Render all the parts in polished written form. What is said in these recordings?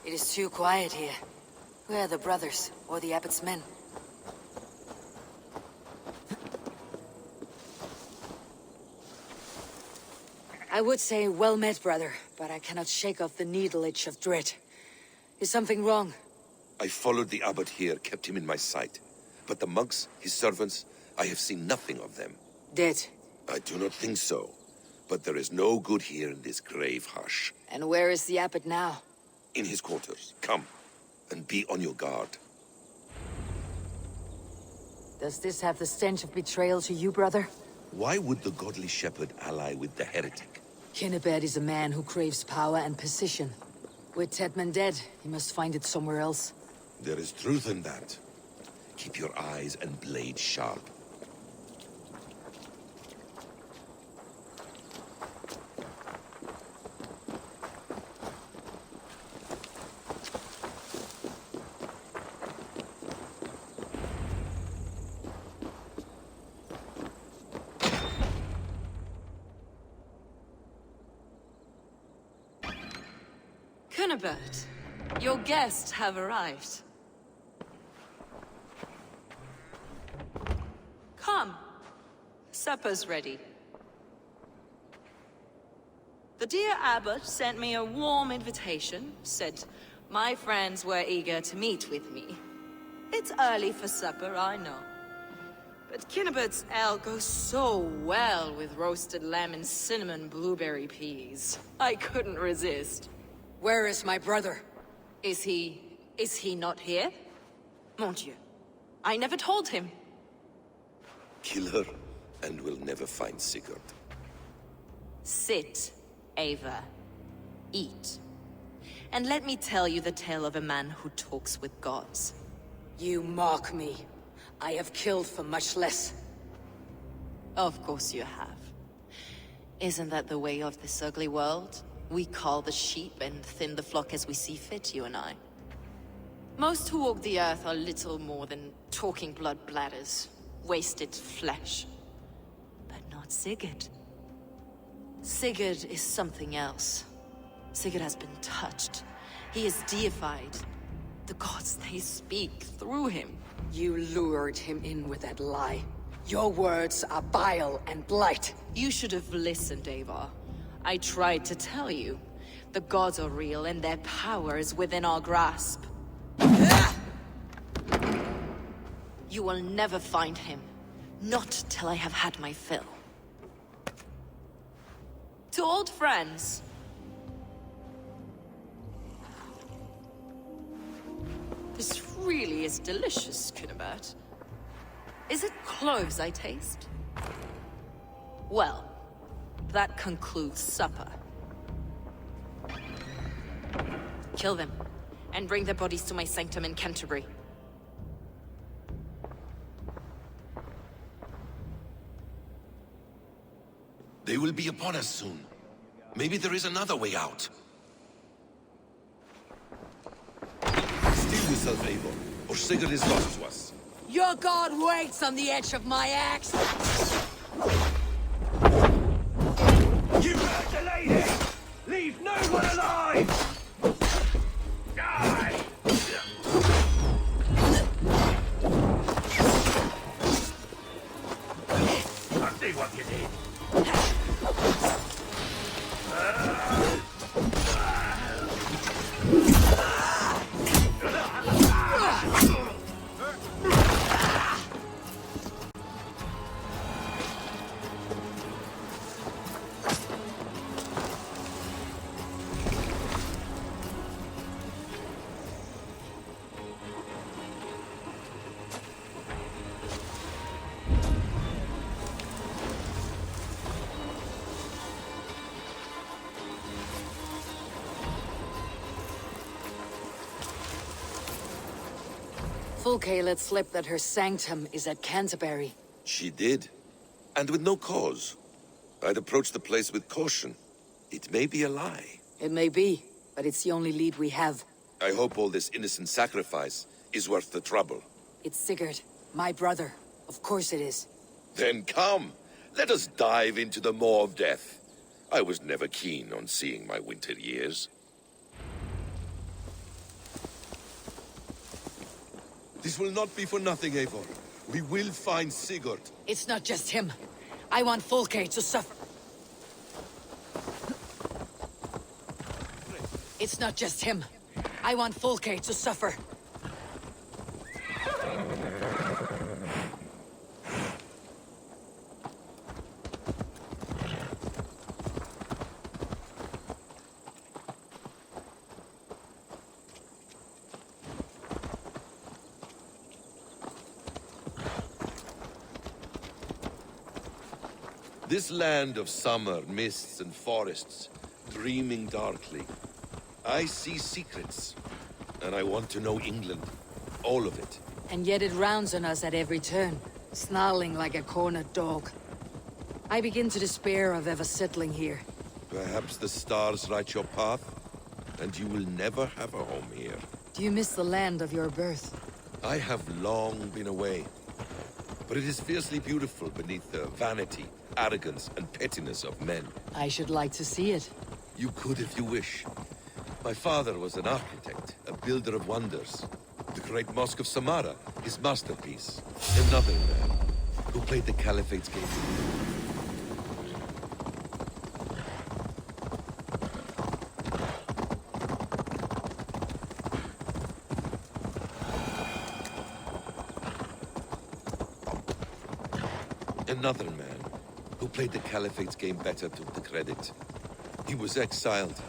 It is too quiet here. Where are the brothers, or the abbot's men? I would say well met, brother, but I cannot shake off the needle itch of dread. Is something wrong? I followed the abbot here, kept him in my sight. But the monks, his servants, I have seen nothing of them. Dead. I do not think so. But there is no good here in this grave hush. And where is the abbot now? In his quarters. Come, and be on your guard. Does this have the stench of betrayal to you, brother? Why would the godly shepherd ally with the heretic? Kinnebed is a man who craves power and position. With Tedman dead, he must find it somewhere else. There is truth in that. Keep your eyes and blade sharp. Cunibert, your guests have arrived. Come. Supper's ready. The dear abbot sent me a warm invitation, said my friends were eager to meet with me. It's early for supper, I know. But Kinnibert's ale goes so well with roasted lamb and cinnamon blueberry peas. I couldn't resist. Where is my brother? Is he not here? Mon Dieu. I never told him. Kill her, and we'll never find Sigurd. Sit, Ava. Eat. And let me tell you the tale of a man who talks with gods. You mock me. I have killed for much less. Of course you have. Isn't that the way of this ugly world? We cull the sheep and thin the flock as we see fit, you and I. Most who walk the earth are little more than talking blood bladders, wasted flesh. But not Sigurd. Sigurd is something else. Sigurd has been touched. He is deified. The gods, they speak through him. You lured him in with that lie. Your words are bile and blight. You should have listened, Ava. I tried to tell you. The gods are real and their power is within our grasp. You will never find him. Not till I have had my fill. To old friends. This really is delicious, Cunibert. Is it cloves I taste? Well, that concludes supper. Kill them, and bring their bodies to my sanctum in Canterbury. They will be upon us soon. Maybe there is another way out. Steel yourself, Eivor, or Sigurd is lost to us. Your god waits on the edge of my axe! You hurt the lady! Leave no one alive! Die! I'll see what you did. Fulke let slip that her sanctum is at Canterbury. She did. And with no cause. I'd approach the place with caution. It may be a lie. It may be, but it's the only lead we have. I hope all this innocent sacrifice is worth the trouble. It's Sigurd, my brother. Of course it is. Then come, let us dive into the maw of death. I was never keen on seeing my winter years. This will not be for nothing, Eivor. We will find Sigurd. It's not just him. I want Fulke to suffer. It's not just him. I want Fulke to suffer. This land of summer, mists and forests, dreaming darkly. I see secrets, and I want to know England. All of it. And yet it rounds on us at every turn, snarling like a cornered dog. I begin to despair of ever settling here. Perhaps the stars write your path, and you will never have a home here. Do you miss the land of your birth? I have long been away, but it is fiercely beautiful beneath the vanity, arrogance, and pettiness of men. I should like to see it. You could if you wish. My father was an architect, a builder of wonders. The great Mosque of Samarra, his masterpiece. Another man who played the Caliphate's game. Another man who played the Caliphate's game better took the credit. He was exiled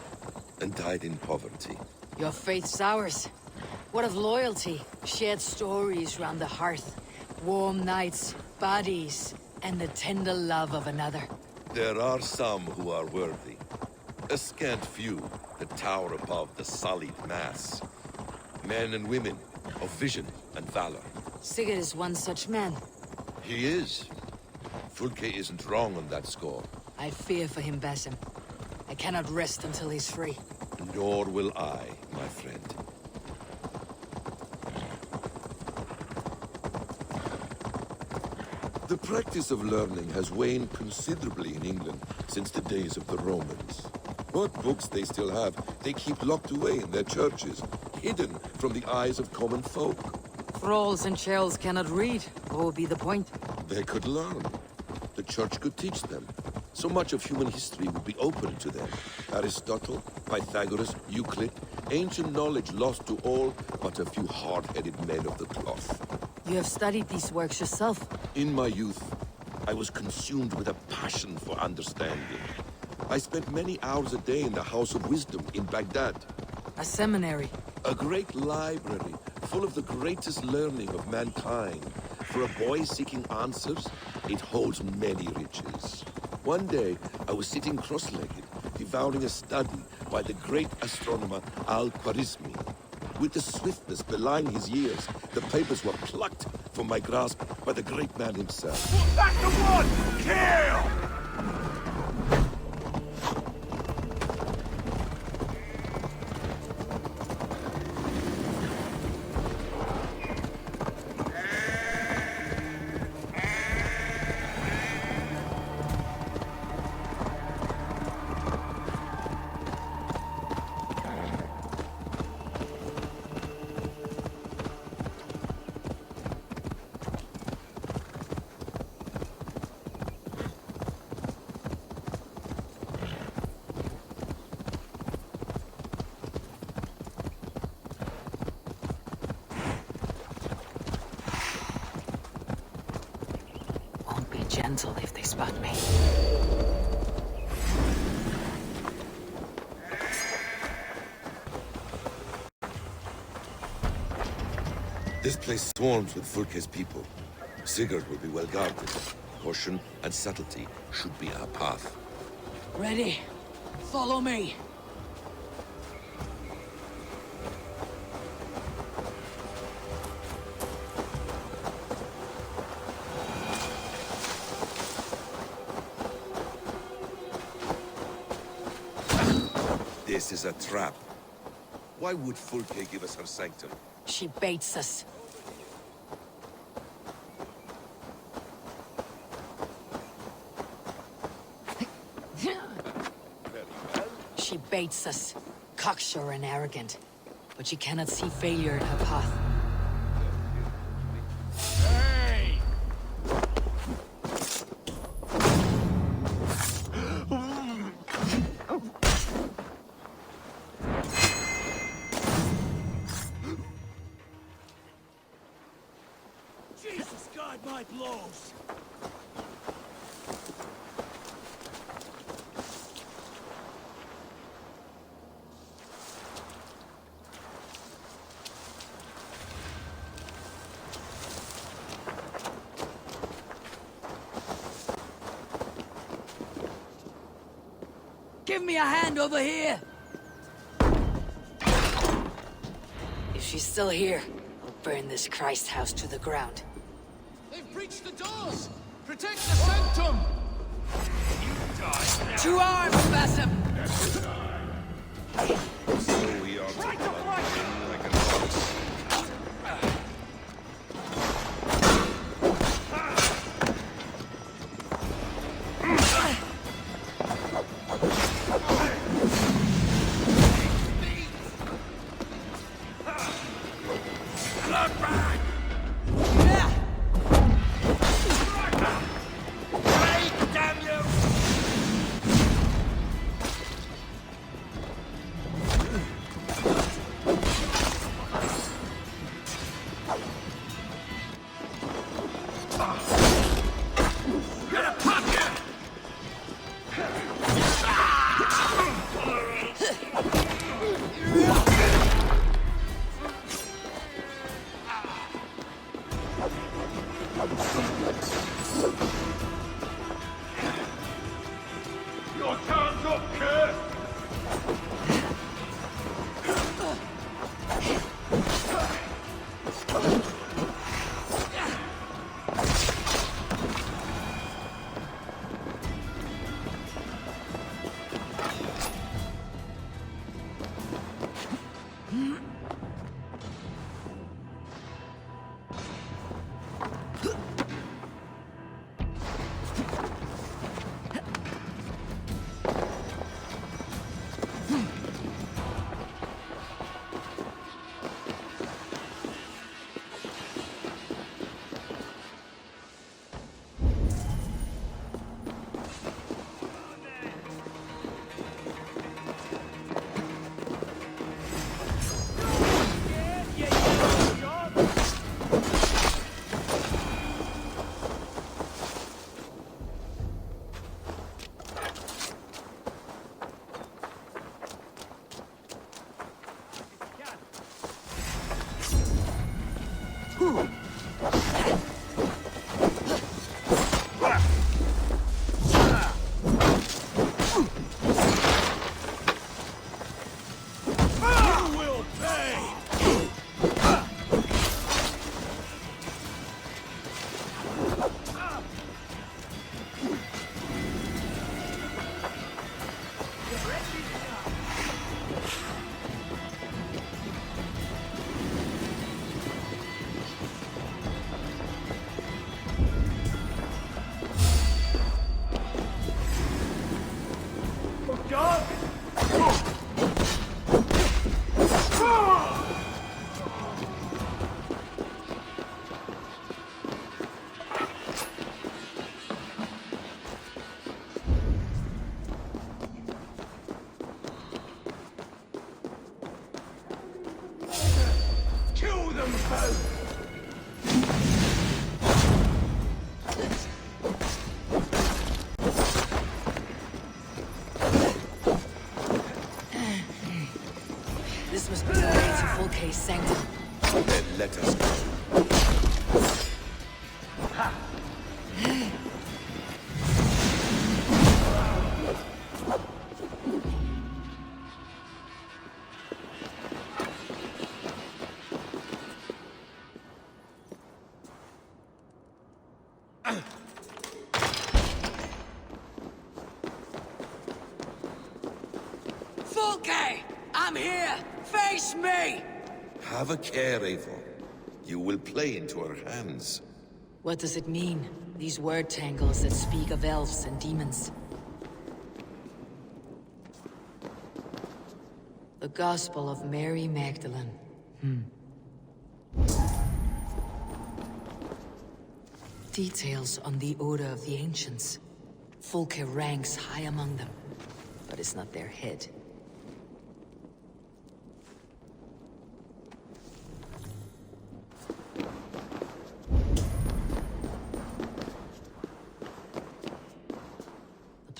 and died in poverty. Your faith sours. What of loyalty? Shared stories round the hearth. Warm nights, bodies, and the tender love of another. There are some who are worthy. A scant few that tower above the sullied mass. Men and women of vision and valor. Sigurd is one such man. He is. Fulke isn't wrong on that score. I fear for him, Basim. I cannot rest until he's free. Nor will I, my friend. The practice of learning has waned considerably in England since the days of the Romans. What books they still have, they keep locked away in their churches, hidden from the eyes of common folk. Thralls and churls cannot read. What would be the point? They could learn. The church could teach them. So much of human history would be open to them. Aristotle, Pythagoras, Euclid, ancient knowledge lost to all but a few hard-headed men of the cloth. You have studied these works yourself. In my youth, I was consumed with a passion for understanding. I spent many hours a day in the House of Wisdom in Baghdad. A seminary. A great library full of the greatest learning of mankind. For a boy seeking answers, it holds many riches. One day, I was sitting cross-legged, devouring a study by the great astronomer Al-Khwarizmi. With the swiftness belying his years, the papers were plucked from my grasp by the great man himself. Back to one! Kill! Gentle if they spot me. This place swarms with Fulke's people. Sigurd will be well guarded. Caution and subtlety should be our path. Ready? Follow me. This is a trap. Why would Fulke give us her sanctum? She baits us. She baits us. Cocksure and arrogant. But she cannot see failure in her path. guide my blows. Give me a hand over here! If she's still here, I'll burn this Christ house to the ground. They've breached the doors! Protect the sanctum! To arms, Bassam! So we are to plunge in like an ox. Your time's up, Kurt! Kill them both! This must be the way to Fulke's sanctum. Then let us go. Fulke! I'm here! Face me! Have a care, Eivor. You will play into our hands. What does it mean? These word tangles that speak of elves and demons. The Gospel of Mary Magdalene. Details on the Order of the Ancients. Fulke ranks high among them, but it's not their head.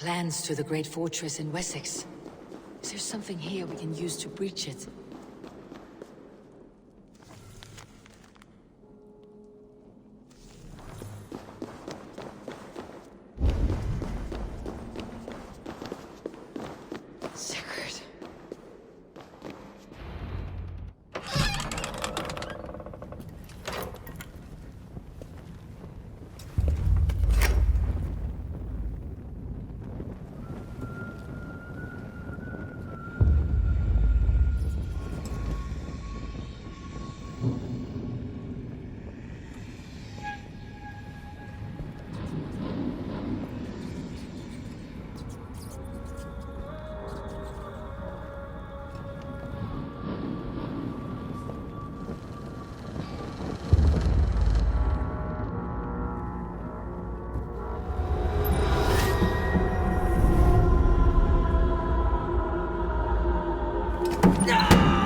Plans to the great fortress in Wessex. Is there something here we can use to breach it? Sigurd.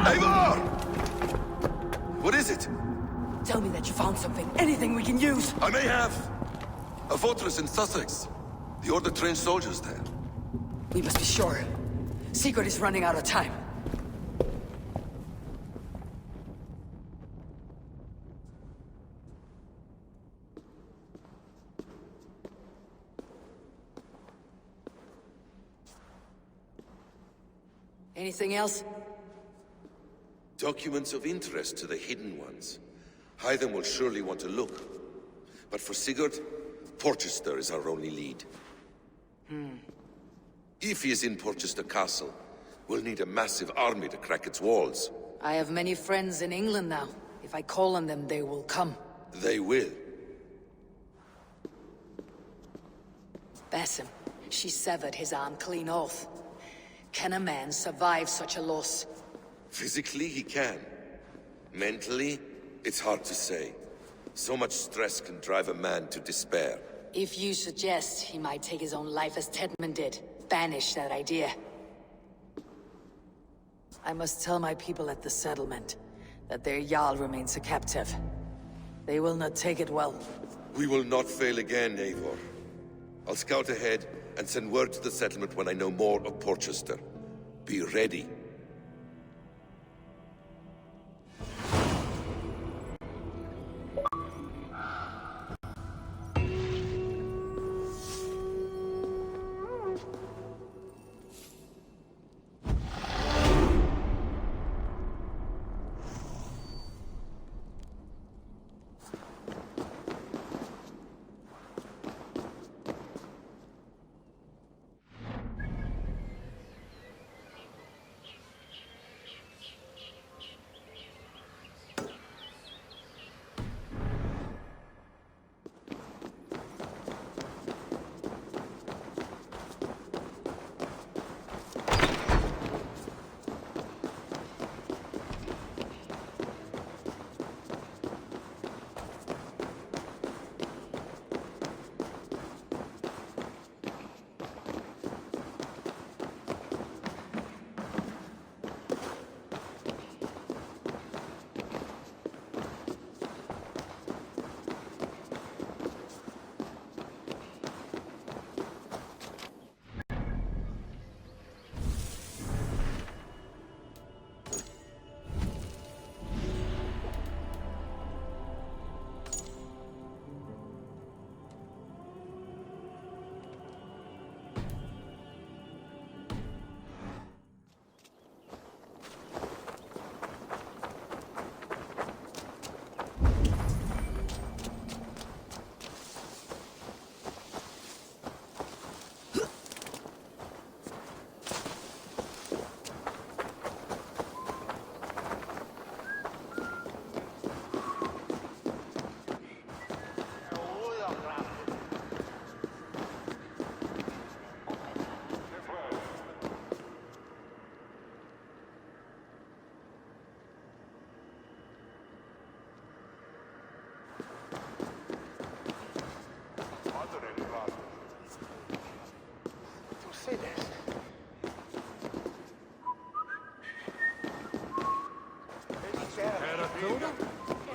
Eivor! What is it? Tell me that you found something. Anything we can use. I may have. A fortress in Sussex. The Order trained soldiers there. We must be sure. Sigurd is running out of time. Anything else? Documents of interest to the Hidden Ones. Hythen will surely want to look. But for Sigurd, Porchester is our only lead. If he is in Porchester Castle, we'll need a massive army to crack its walls. I have many friends in England now. If I call on them, they will come. They will. Basim, she severed his arm clean off. Can a man survive such a loss? Physically, he can. Mentally, it's hard to say. So much stress can drive a man to despair. If you suggest he might take his own life as Tedman did, banish that idea. I must tell my people at the settlement that their Jarl remains a captive. They will not take it well. We will not fail again, Eivor. I'll scout ahead and send word to the settlement when I know more of Porchester. Be ready.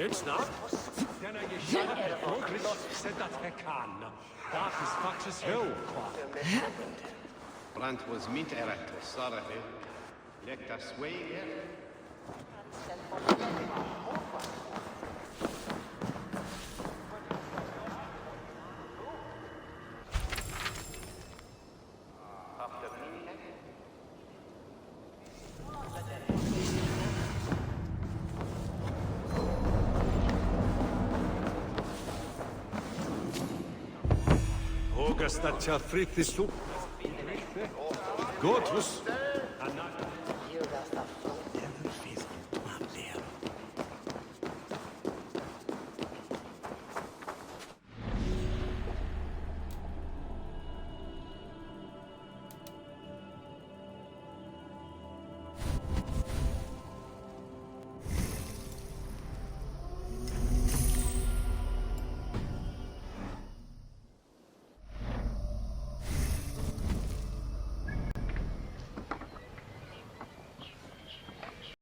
It's not. Kenna je shot progress said that he can. That is Fox's hill. Brand was meat erect, sorry. Let us wait. August that shall free this soup. Gotrus. And not